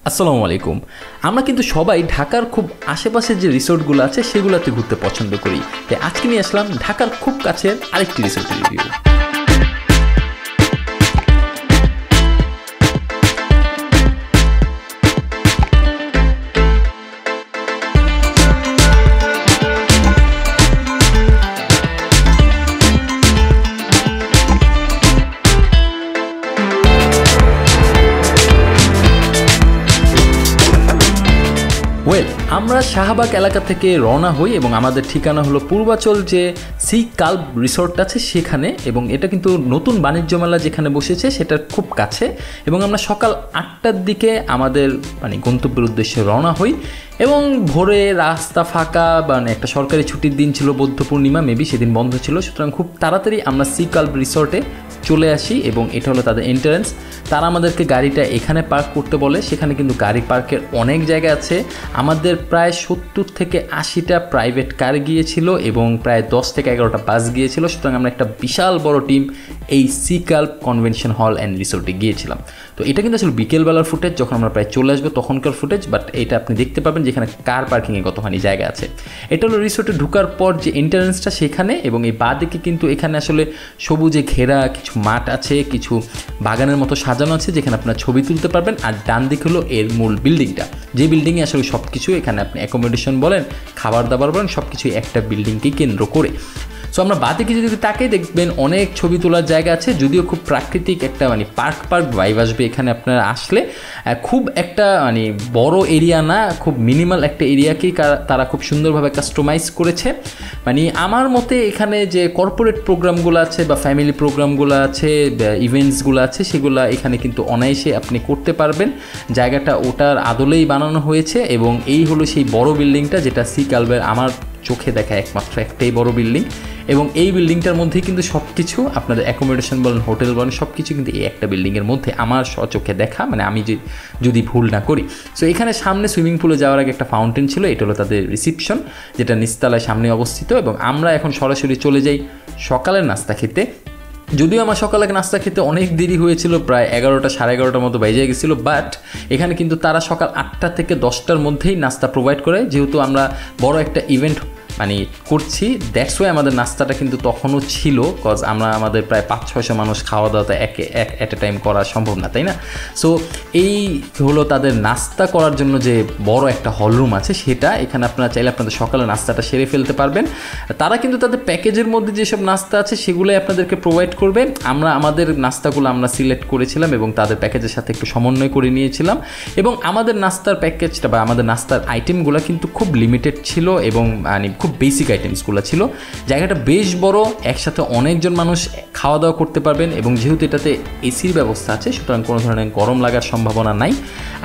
আসসালামু আলাইকুম। আমরা কিন্তু সবাই ঢাকার খুব আশেপাশের যে রিসোর্টগুলো আছে সেগুলোতে ঘুরতে পছন্দ করি। তাই আজকে নিয়ে আসলাম ঢাকার খুব কাছের আরেকটি রিসোর্টের রিভিউ। আমরা শাহবাগ এলাকা থেকে রওনা হই এবং আমাদের ঠিকানা হলো পূর্বাচল যে সি কাল্ব রিসোর্ট আছে সেখানে, এবং এটা কিন্তু নতুন বাণিজ্য মেলা যেখানে বসেছে সেটার খুব কাছে। এবং আমরা সকাল 8টার দিকে আমাদের গন্তব্যের উদ্দেশ্যে রওনা হই এবং ভোরে রাস্তা ফাঁকা, একটা সরকারি ছুটির দিন ছিল, বৌদ্ধ পূর্ণিমা, মেবি সেদিন বন্ধ ছিল। সুতরাং খুব তাড়াতাড়ি আমরা সি কাল্ব রিসোর্টে চলে আসি এবং এটা হলো তাদের এন্ট্রান্স। তারা আমাদেরকে গাড়িটা এখানে পার্ক করতে বলে। সেখানে কিন্তু গাড়ি পার্কের অনেক জায়গা আছে। আমাদের প্রায় 70 থেকে 80টা প্রাইভেট কার গিয়েছিল এবং প্রায় 10 থেকে 11টা বাস গিয়েছিল। সুতরাং আমরা একটা বিশাল বড় টিম এই সি কাল্ব কনভেনশন হল অ্যান্ড রিসোর্টে গিয়েছিলাম। তো এটা কিন্তু আসলে বিকেলবেলার ফুটেজ, যখন আমরা প্রায় চলে আসবো তখনকার ফুটেজ, বাট এটা আপনি দেখতে পাবেন যেখানে কার পার্কিংয়ে কতখানি জায়গা আছে। এটা হলো রিসোর্টে ঢোকার পর যে এন্ট্রান্সটা সেখানে, এবং এই বাঁদিকে কিন্তু এখানে আসলে সবুজে ঘেরা কিছু মাঠ আছে, কিছু বাগানের মতো সাজানো আছে যেখানে আপনার ছবি তুলতে পারবেন। আর ডান দিক হলো এর মূল বিল্ডিংটা, যে বিল্ডিংয়ে আসলে সব কিছু, এখানে আপনি অ্যাকোমোডেশন বলেন, খাবার দাবার বলেন, সব কিছুই একটা বিল্ডিংকে কেন্দ্র করে। সো আমরা বাদিকে যদি তাকে দেখবেন অনেক ছবি তোলার জায়গা আছে, যদিও খুব প্রাকৃতিক একটা পার্ক ভাইব আসবে এখানে আপনারা আসলে। খুব একটা বড় এরিয়া না, খুব মিনিমাল একটা এরিয়াকেই তারা খুব সুন্দরভাবে কাস্টমাইজ করেছে। আমার মতে এখানে যে কর্পোরেট প্রোগ্রামগুলো আছে বা ফ্যামিলি প্রোগ্রামগুলো আছে, ইভেন্টসগুলো আছে, সেগুলো এখানে কিন্তু অনায়াসে আপনি করতে পারবেন। জায়গাটা ওটার আদলেই বানানো হয়েছে এবং এই হলো সেই বড় বিল্ডিংটা যেটা সি কাল্বের আমার চোখে দেখা একমাত্র একটাই বড় বিল্ডিং। এবং এই বিল্ডিংটার মধ্যেই কিন্তু সব কিছু আপনাদের অ্যাকোমোডেশন বলেন, হোটেল বলেন, সব কিছু কিন্তু এই একটা বিল্ডিংয়ের মধ্যে আমার স্বচোখে দেখা, আমি যদি ভুল না করি। সো এখানে সামনে সুইমিং পুলে যাওয়ার আগে একটা ফাউন্টেন ছিল, এটা হলো তাদের রিসিপশন যেটা নিচতলায় সামনে অবস্থিত। এবং আমরা এখন সরাসরি চলে যাই সকালের নাস্তা খেতে। যদিও আমার সকালে নাস্তা খেতে অনেক দেরি হয়েছিল, প্রায় 11টা সাড়ে 11টার মতো বেজে গেছিলো, বাট এখানে কিন্তু তারা সকাল 8টা থেকে 10টার মধ্যেই নাস্তা প্রোভাইড করে। যেহেতু আমরা বড় একটা ইভেন্ট করছি, দ্যাটস ওয়াই আমাদের নাস্তাটা কিন্তু তখনও ছিল, কজ আমরা আমাদের প্রায় 500-600 মানুষ খাওয়া দাওয়াতে এট এ টাইম করা সম্ভব না, তাই না? সো এই হলো তাদের নাস্তা করার জন্য যে বড় একটা হলরুম আছে, সেটা এখানে আপনারা চাইলে আপনাদের সকালে নাস্তাটা সেরে ফেলতে পারবেন। তারা কিন্তু তাদের প্যাকেজের মধ্যে যেসব নাস্তা আছে সেগুলোই আপনাদেরকে প্রোভাইড করবে। আমরা আমাদের নাস্তাগুলো আমরা সিলেক্ট করেছিলাম এবং তাদের প্যাকেজের সাথে একটু সমন্বয় করে নিয়েছিলাম। এবং আমাদের নাস্তার প্যাকেজটা বা আমাদের নাস্তার আইটেমগুলো কিন্তু খুব লিমিটেড ছিল এবং খুব বেসিক আইটেমসগুলো ছিল। জায়গাটা বেশ বড়, একসাথে অনেকজন মানুষ খাওয়া দাওয়া করতে পারবেন এবং যেহেতু এটাতে এসির ব্যবস্থা আছে সুতরাং কোনো ধরনের গরম লাগার সম্ভাবনা নাই।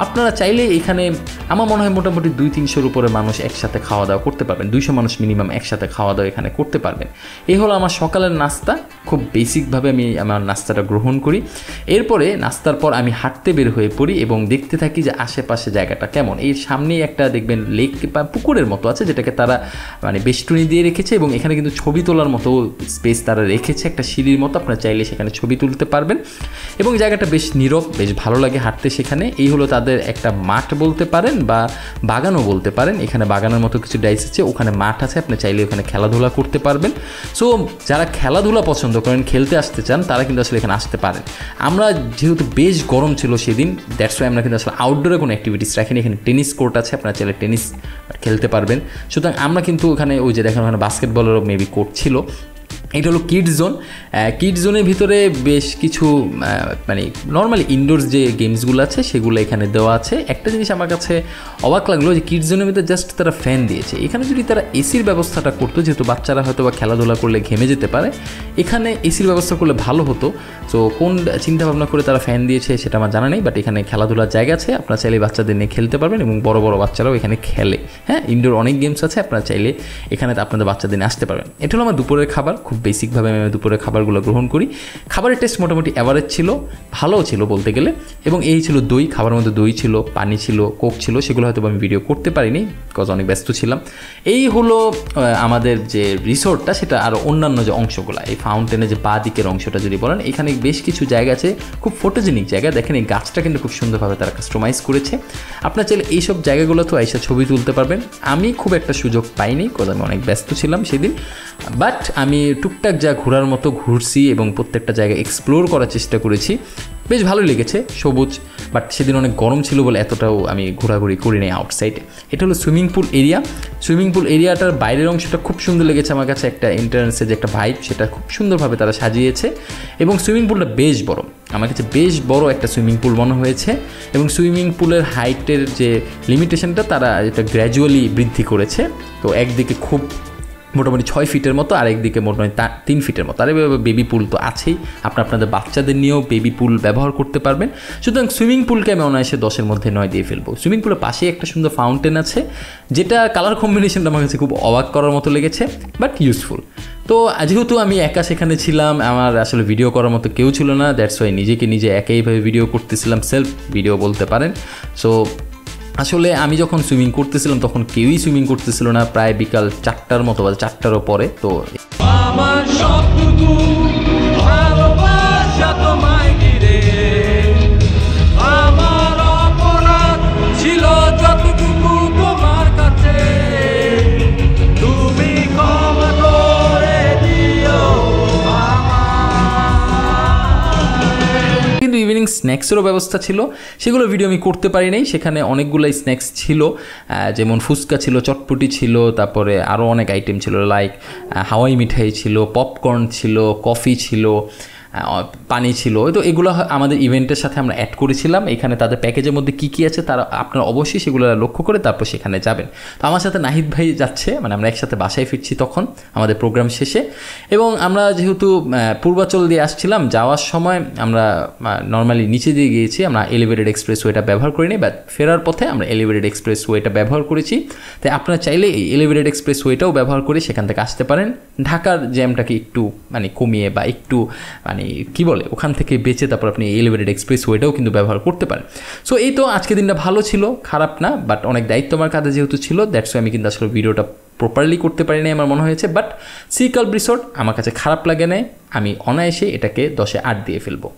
আপনারা চাইলে এখানে আমার মনে হয় মোটামুটি 200-300-র উপরে মানুষ একসাথে খাওয়া দাওয়া করতে পারবেন, 200 মানুষ মিনিমাম একসাথে খাওয়া দাওয়া এখানে করতে পারবেন। এই হলো আমার সকালের নাস্তা। খুব বেসিকভাবে আমি আমার নাস্তাটা গ্রহণ করি। এরপরে নাস্তার পর আমি হাঁটতে বের হয়ে পড়ি এবং দেখতে থাকি যে আশেপাশে জায়গাটা কেমন। এর সামনেই একটা দেখবেন লেক বা পুকুরের মতো আছে, যেটাকে তারা বেষ্টনী দিয়ে রেখেছে এবং এখানে কিন্তু ছবি তোলার মতো স্পেস তারা রেখেছে, একটা সিঁড়ির মতো, আপনারা চাইলে সেখানে ছবি তুলতে পারবেন। এবং জায়গাটা বেশ নীরব, বেশ ভালো লাগে হাঁটতে সেখানে। এই হলো তাদের একটা মাঠ বলতে পারেন বা বাগানও বলতে পারেন। এখানে বাগানের মতো কিছু ডাইস আছে, ওখানে মাঠ আছে, আপনি চাইলে ওখানে খেলাধুলা করতে পারবেন। সো যারা খেলাধুলা পছন্দ করেন, খেলতে আসতে চান, তারা কিন্তু আসলে এখানে আসতে পারেন। আমরা যেহেতু বেশ গরম ছিল সেদিন, দ্যাটস ওয়াই আমরা কিন্তু আসলে আউটডোরে কোনো অ্যাক্টিভিটিস রাখিনি। এখানে টেনিস কোর্ট আছে, আপনারা চাইলে টেনিস খেলতে পারবেন। সুতরাং আমরা কিন্তু ওখানে ওই যে দেখেন ওখানে বাস্কেটবলেরও মেবি কোর্ট ছিল। এটা হলো কিডস জোন। কিডস জোনের ভিতরে বেশ কিছু নর্মালি ইনডোরস যে গেমসগুলো আছে সেগুলো এখানে দেওয়া আছে। একটা জিনিস আমার কাছে অবাক লাগলো যে কিডস জোনের ভিতরে জাস্ট তারা ফ্যান দিয়েছে। এখানে যদি তারা এসির ব্যবস্থাটা করতো, যেহেতু বাচ্চারা হয়তো বা খেলাধুলা করলে ঘেমে যেতে পারে, এখানে এসির ব্যবস্থা করলে ভালো হতো। সো কোন চিন্তা ভাবনা করে তারা ফ্যান দিয়েছে সেটা আমার জানা নেই, বাট এখানে খেলাধুলার জায়গা আছে, আপনারা চাইলে বাচ্চাদের নিয়ে খেলতে পারবেন এবং বড় বড় বাচ্চারাও এখানে খেলে। হ্যাঁ, ইনডোর অনেক গেমস আছে, আপনারা চাইলে এখানে আপনাদের বাচ্চাদের নিয়ে আসতে পারবেন। এটা হলো আমার দুপুরের খাবার, খুব বেসিকভাবে আমি দুপুরে খাবারগুলো গ্রহণ করি। খাবারের টেস্ট মোটামুটি অ্যাভারেজ ছিল, ভালোও ছিল বলতে গেলে। এবং এই ছিল দই, খাবারের মধ্যে দই ছিল, পানি ছিল, কোক ছিল, সেগুলো হয়তো আমি ভিডিও করতে পারিনি বিকজ অনেক ব্যস্ত ছিলাম। এই হলো আমাদের যে রিসোর্টটা, সেটা আরও অন্যান্য যে অংশগুলো, এই ফাউন্টেনের যে বাঁ দিকের অংশটা যদি বলেন, এখানে বেশ কিছু জায়গা আছে খুব ফটোজেনিক জায়গা। দেখেন এই গাছটা কিন্তু খুব সুন্দরভাবে তারা কাস্টমাইজ করেছে। আপনার চাইলে এইসব জায়গাগুলো তো এসে ছবি তুলতে পারবেন। আমি খুব একটা সুযোগ পাইনি কারণ আমি অনেক ব্যস্ত ছিলাম সেদিন, বাট আমি টুকটাক যা ঘোরার মতো ঘুরছি এবং প্রত্যেকটা জায়গা এক্সপ্লোর করার চেষ্টা করেছি। বেশ ভালোই লেগেছে, সবুজ, বাট সেদিন অনেক গরম ছিল বলে এতটাও আমি ঘোরাঘুরি করি নাই আউটসাইডে। এটা হলো swimming pool area. Swimming pool এরিয়াটার বাইরের অংশটা খুব সুন্দর লেগেছে আমার কাছে। একটা এন্ট্রান্সের যে একটা ভাইব, সেটা খুব সুন্দরভাবে তারা সাজিয়েছে। এবং সুইমিং পুলটা বেশ বড়, আমার কাছে বেশ বড় একটা সুইমিং পুল মনে হয়েছে। এবং সুইমিং পুলের হাইটের যে লিমিটেশনটা তারা এটা গ্র্যাজুয়ালি বৃদ্ধি করেছে। তো একদিকে খুব মোটামুটি 6 ফিটের মতো, আর একদিকে মোটামুটি 3 ফিটের মতো। আর এভাবে বেবি পুল তো আছেই, আপনাদের বাচ্চাদের নিয়েও বেবি পুল ব্যবহার করতে পারবেন। সুতরাং সুইমিং পুলকে আমি অনায়াসে 10-এর মধ্যে 9 দিয়ে ফেলবো। সুইমিং পুলের পাশেই একটা সুন্দর ফাউন্টেন আছে, যেটা কালার কম্বিনেশনটা আমার কাছে খুব অবাক করার মতো লেগেছে, বাট ইউজফুল। তো যেহেতু আমি একা সেখানে ছিলাম, আমার আসলে ভিডিও করার মতো কেউ ছিল না, দ্যাটস ওয়াই নিজেকে নিজে একাইভাবে ভিডিও করতেছিলাম, সেলফ ভিডিও বলতে পারেন। সো আসলে আমি যখন সুইমিং করতেছিলাম তখন কেউই সুইমিং করতেছিল না, প্রায় বিকাল 4টার মতো বা 4টারও পরে। তো আমার সবটুকু ভালোবাসা তোমায় ঘিরে, আমার অপরাধ ছিল যতটুকু তোমার কাছে, তুমি ক্ষমা করে দিও আমায়। কিন্তু ইভিনিং স্ন্যাক্সেরও ব্যবস্থা ছিল, সেগুলো ভিডিও আমি করতে পারি নাই। সেখানে অনেকগুলোই স্ন্যাক্স ছিল, যেমন ফুচকা ছিল, চটপটি ছিল, তারপরে আরও অনেক আইটেম ছিল, লাইক হাওয়াই মিঠাই ছিল, পপকর্ন ছিল, কফি ছিল, পানি ছিল। তো এগুলো আমাদের ইভেন্টের সাথে আমরা অ্যাড করেছিলাম। এখানে তাদের প্যাকেজের মধ্যে কী কী আছে তারা আপনারা অবশ্যই সেগুলো লক্ষ্য করে তারপর সেখানে যাবেন। তো আমার সাথে নাহিদ ভাই যাচ্ছে, মানে আমরা একসাথে বাসায় ফিরছি তখন আমাদের প্রোগ্রাম শেষে। এবং আমরা যেহেতু পূর্বাচল দিয়ে আসছিলাম, যাওয়ার সময় আমরা নর্মালি নিচে দিয়ে গিয়েছি, আমরা এলিভেটেড এক্সপ্রেস ওয়েটা ব্যবহার করিনি, বাট ফেরার পথে আমরা এলিভেটেড এক্সপ্রেস ওয়েটা ব্যবহার করেছি। তাই আপনারা চাইলে এই এলিভেটেড এক্সপ্রেস ওয়েটাও ব্যবহার করে সেখান থেকে আসতে পারেন। ঢাকার জ্যামটাকে একটু মানে কমিয়ে বা একটু মানে কী বলে ওখান থেকে বেঁচে তারপর আপনি এলিভেটেড এক্সপ্রেস ওয়েটাও কিন্তু ব্যবহার করতে পারেন। সো এই তো আজকের দিনটা ভালো ছিল, খারাপ না, বাট অনেক দায়িত্ব আমার কাঁধে যেহেতু ছিল, দ্যাটস ওয়াই আমি কিন্তু আসলে ভিডিওটা প্রপারলি করতে পারি নাই আমার মনে হয়েছে। বাট সি কাল্ব রিসোর্ট আমার কাছে খারাপ লাগে না, আমি অনায়াসে এটাকে 10-এ 8 দিয়ে ফেলবো।